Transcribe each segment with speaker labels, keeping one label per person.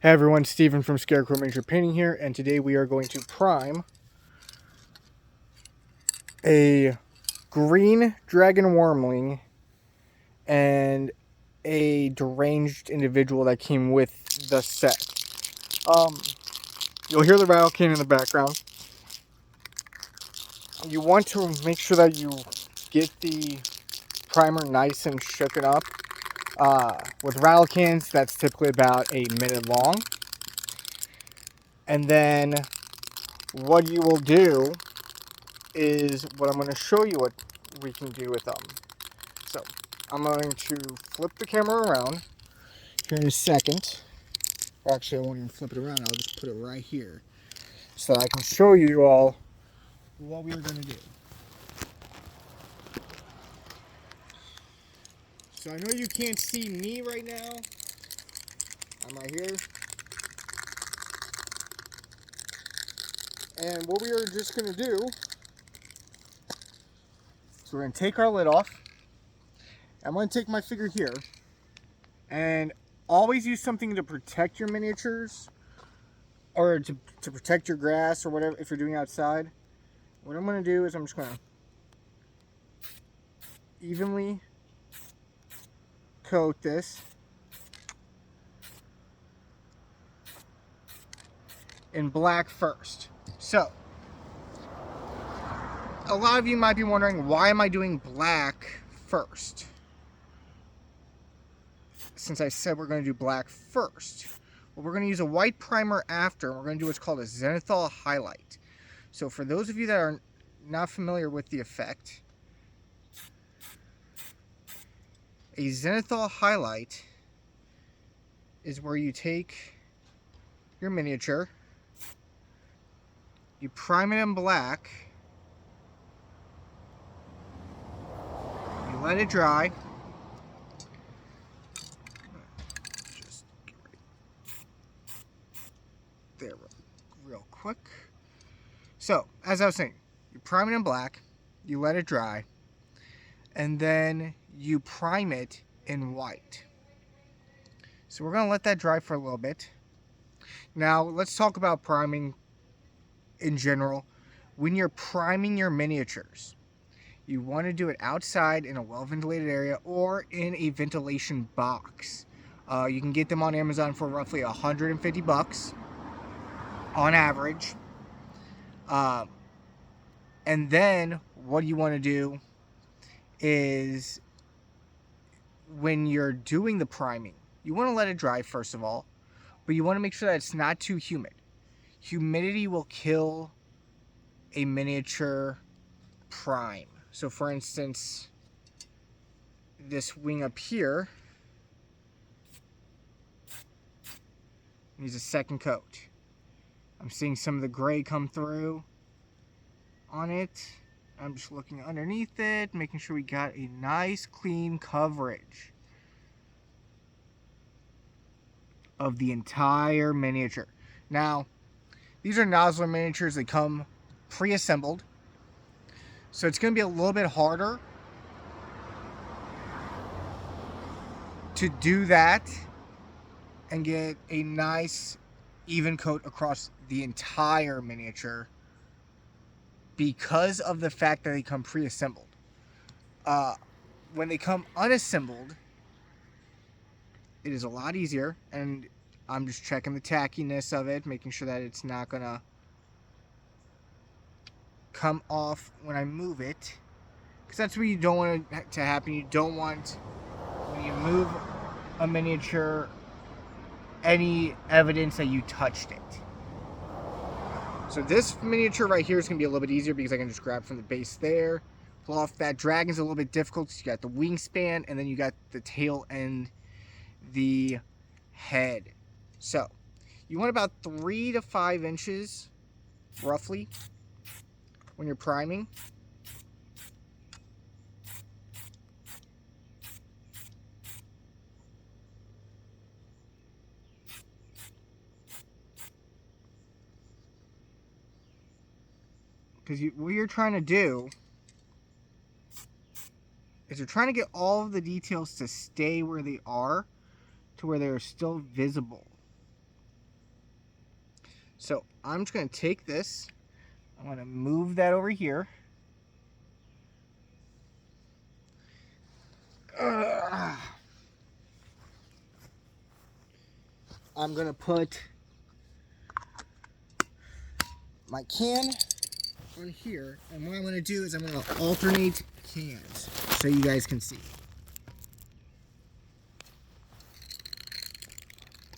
Speaker 1: Hey everyone, Steven from Scarecrow Miniature Painting here, and today we are going to prime a green dragon wyrmling and a deranged individual that came with the set. You'll hear the rattle can in the background. You want to make sure that you get the primer nice and shooken up. With rattle cans, that's typically about a minute long. And then what you will do is what I'm going to show you what we can do with them. So I'm going to flip the camera around here in a second. Actually, I won't even flip it around. I'll just put it right here so that I can show you all what we are going to do. So I know you can't see me right now. I'm right here. And what we are just going to do is we're going to take our lid off. I'm going to take my figure here and always use something to protect your miniatures or to protect your grass or whatever if you're doing outside. What I'm going to do is I'm just going to evenly coat this in black first. So a lot of you might be wondering, why am I doing black first? Since I said we're going to do black first. Well, we're going to use a white primer after, and we're going to do what's called a Zenithal highlight. So for those of you that are not familiar with the effect, a Zenithal highlight is where you take your miniature, you prime it in black, you let it dry, just get right there real quick. So, as I was saying, you prime it in black, you let it dry, and then you prime it in white. So we're going to let that dry for a little bit. Now, let's talk about priming in general. When you're priming your miniatures, you want to do it outside in a well-ventilated area or in a ventilation box. You can get them on Amazon for roughly $150 on average. And then what you want to do is when you're doing the priming, you want to let it dry first of all, but you want to make sure that it's not too humid. Humidity will kill a miniature prime. So for instance, this wing up here needs a second coat. I'm seeing some of the gray come through on it. I'm just looking underneath it, making sure we got a nice clean coverage of the entire miniature. Now, these are Nosler miniatures. They come pre-assembled, so it's going to be a little bit harder to do that and get a nice even coat across the entire miniature because of the fact that they come pre-assembled. When they come unassembled, it is a lot easier, and I'm just checking the tackiness of it, making sure that it's not gonna come off when I move it, because that's what you don't want to happen. You don't want, when you move a miniature, any evidence that you touched it. So this miniature right here is going to be a little bit easier because I can just grab from the base there, pull off. That dragon's a little bit difficult. So you got the wingspan, and then you got the tail and the head. So you want about 3 to 5 inches roughly when you're priming. Because what you're trying to do is you're trying to get all of the details to stay where they are, to where they're still visible. So I'm just going to take this. I'm going to move that over here. I'm going to put my can on here, and what I'm going to do is I'm going to alternate cans so you guys can see.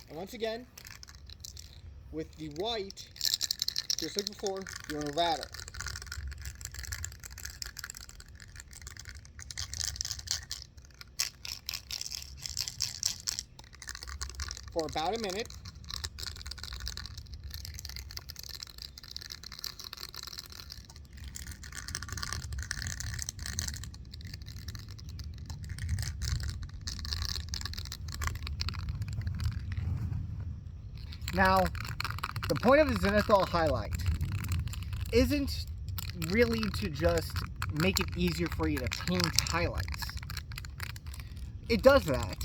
Speaker 1: And once again, with the white, just like before, you're going to rattle. For about a minute. Now, the point of the Zenithal highlight isn't really to just make it easier for you to paint highlights. It does that,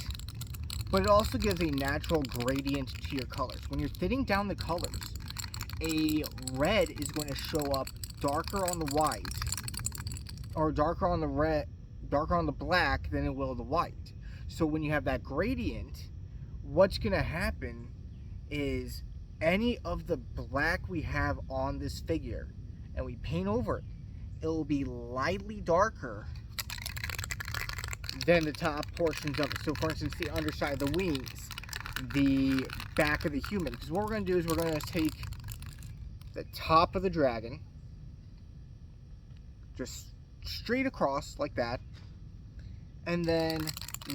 Speaker 1: but it also gives a natural gradient to your colors. When you're thinning down the colors, a red is going to show up darker on the white, or darker on the red, darker on the black than it will the white. So when you have that gradient, what's going to happen is any of the black we have on this figure and we paint over it, it will be lightly darker than the top portions of it. So for instance, the underside of the wings, the back of the human. Because what we're going to do is we're going to take the top of the dragon, just straight across like that, and then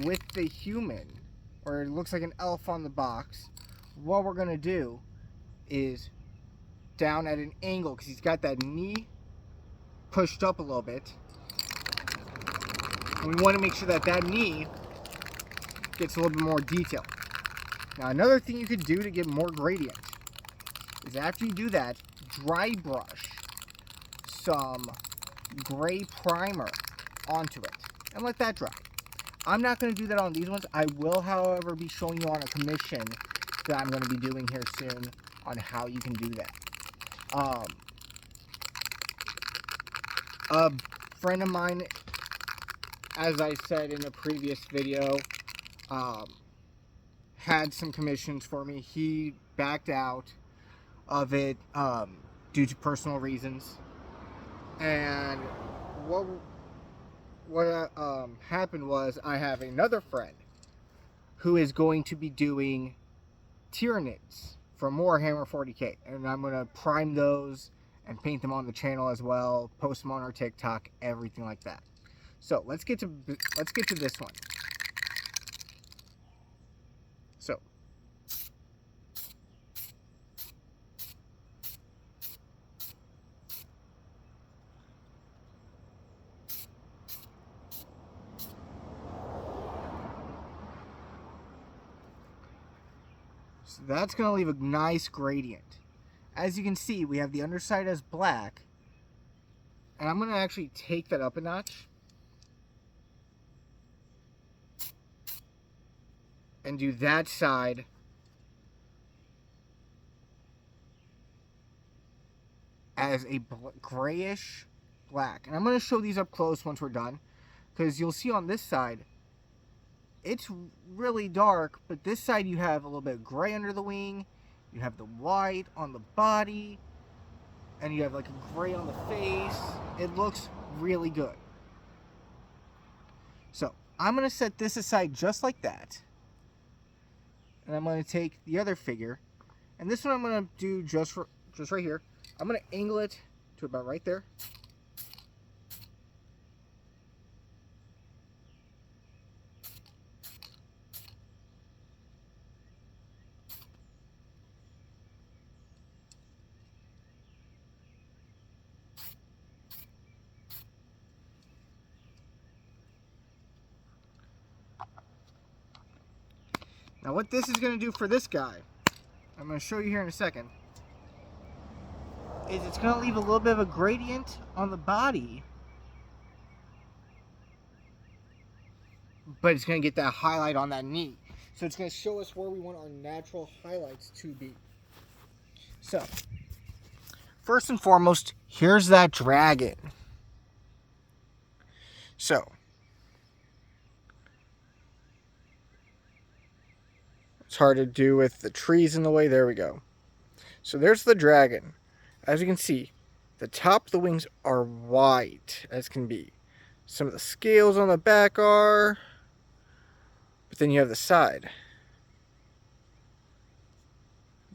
Speaker 1: with the human, or it looks like an elf on the box, what we're going to do is down at an angle, because he's got that knee pushed up a little bit, and we want to make sure that that knee gets a little bit more detail. Now another thing you could do to get more gradient is after you do that, dry brush some gray primer onto it and let that dry. I'm not going to do that on these ones. I will, however, be showing you on a commission that I'm going to be doing here soon on how you can do that. A friend of mine, as I said in a previous video, had some commissions for me. He backed out of it due to personal reasons. And what happened was I have another friend who is going to be doing Tyranids from Warhammer 40k, and I'm going to prime those and paint them on the channel as well, post them on our TikTok, everything like that. So let's get to this one. So that's going to leave a nice gradient. As you can see, we have the underside as black, and I'm going to actually take that up a notch and do that side as a grayish black. And I'm going to show these up close once we're done, because you'll see on this side it's really dark, but this side you have a little bit of gray under the wing, you have the white on the body, and you have like a gray on the face. It looks really good. So I'm going to set this aside just like that, and I'm going to take the other figure, and this one I'm going to do just right here. I'm going to angle it to about right there. Now what this is going to do for this guy, I'm going to show you here in a second, is it's going to leave a little bit of a gradient on the body, but it's going to get that highlight on that knee. So it's going to show us where we want our natural highlights to be. So, first and foremost, here's that dragon. So, it's hard to do with the trees in the way. There we go. So there's the dragon. As you can see, the top of the wings are white as can be. Some of the scales on the back are, but then you have the side.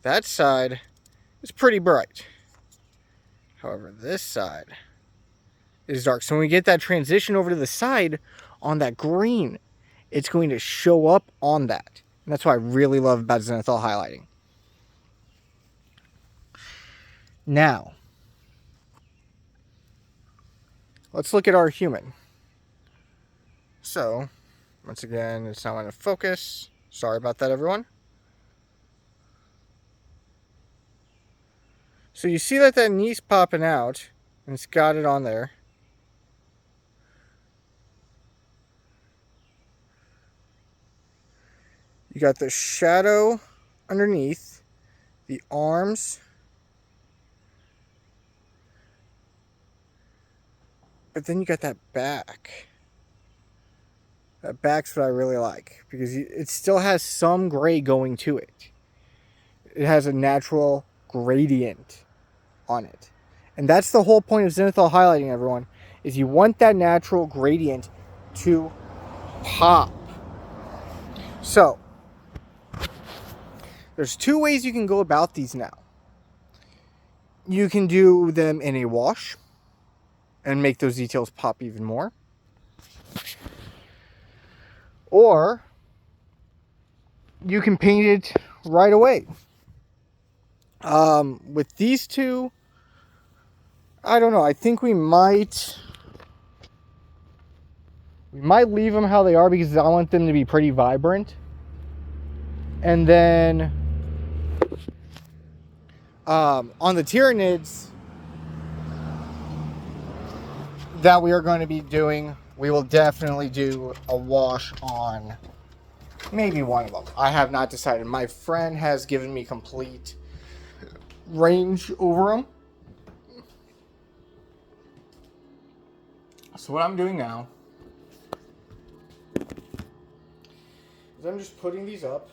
Speaker 1: That side is pretty bright. However, this side is dark. So when we get that transition over to the side on that green, it's going to show up on that. And that's what I really love about Zenithal highlighting. Now, let's look at our human. So, once again, it's not going to focus. Sorry about that, everyone. So you see that knee's popping out, and it's got it on there. You got the shadow underneath, the arms, but then you got that back. That back's what I really like, because it still has some gray going to it. It has a natural gradient on it. And that's the whole point of Zenithal highlighting, everyone, is you want that natural gradient to pop. So, there's two ways you can go about these now. You can do them in a wash and make those details pop even more. Or you can paint it right away. With these two, I don't know. I think we might leave them how they are because I want them to be pretty vibrant. And then on the Tyranids that we are going to be doing, we will definitely do a wash on maybe one of them. I have not decided. My friend has given me complete range over them. So what I'm doing now is I'm just putting these up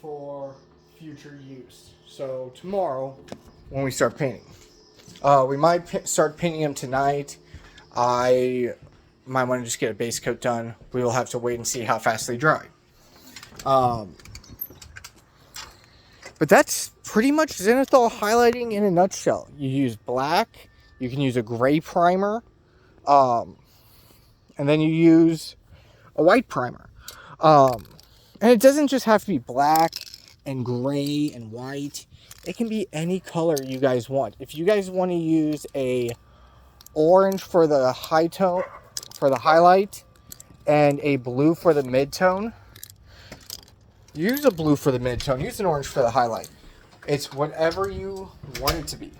Speaker 1: for future use. So tomorrow, when we start painting, we might start painting them tonight. I might want to just get a base coat done. We will have to wait and see how fast they dry. But that's pretty much Zenithal highlighting in a nutshell. You use black, you can use a gray primer, and then you use a white primer. And it doesn't just have to be black and gray and white. It can be any color you guys want. If you guys want to use a orange for the high tone, for the highlight, and a blue for the mid-tone, use a blue for the mid-tone, use an orange for the highlight. It's whatever you want it to be.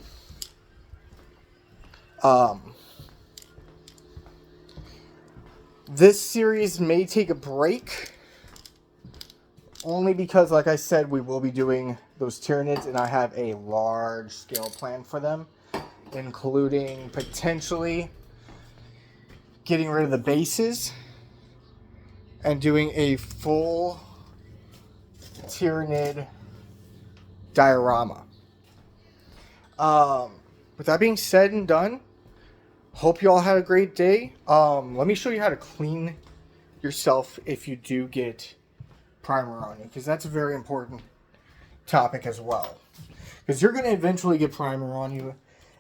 Speaker 1: This series may take a break, only because, like I said, we will be doing those Tyranids, and I have a large scale plan for them, including potentially getting rid of the bases and doing a full Tyranid diorama. With that being said and done, hope you all had a great day. Let me show you how to clean yourself if you do get primer on you, because that's a very important topic as well. Because you're going to eventually get primer on you,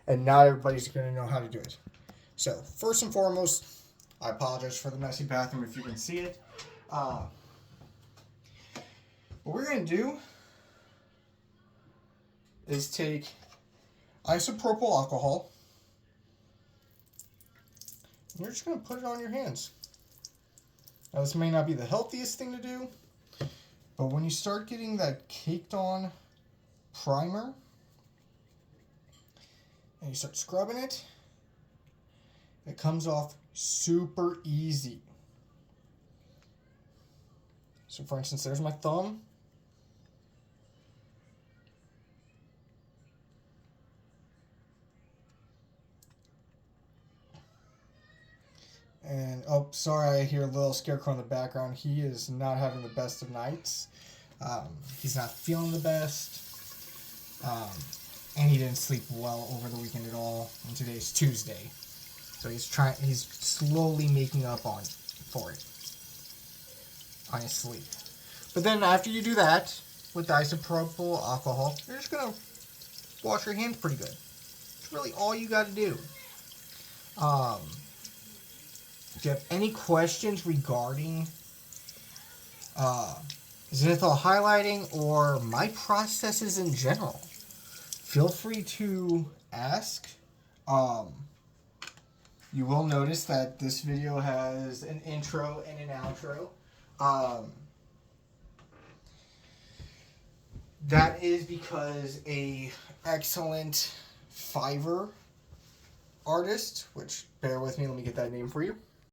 Speaker 1: and not everybody's going to know how to do it. So, first and foremost, I apologize for the messy bathroom if you can see it. What we're going to do is take isopropyl alcohol. And you're just going to put it on your hands. Now, this may not be the healthiest thing to do, but when you start getting that caked on primer and you start scrubbing it, it comes off super easy. So for instance, there's my thumb. And, oh, sorry, I hear a little scarecrow in the background. He is not having the best of nights. He's not feeling the best. And he didn't sleep well over the weekend at all. And today's Tuesday. So he's slowly making up for it. On his sleep. But then after you do that, with isopropyl alcohol, you're just going to wash your hands pretty good. It's really all you got to do. If you have any questions regarding Zenithal highlighting or my processes in general, feel free to ask. You will notice that this video has an intro and an outro. That is because a excellent Fiverr artist, which bear with me, let me get that name for you.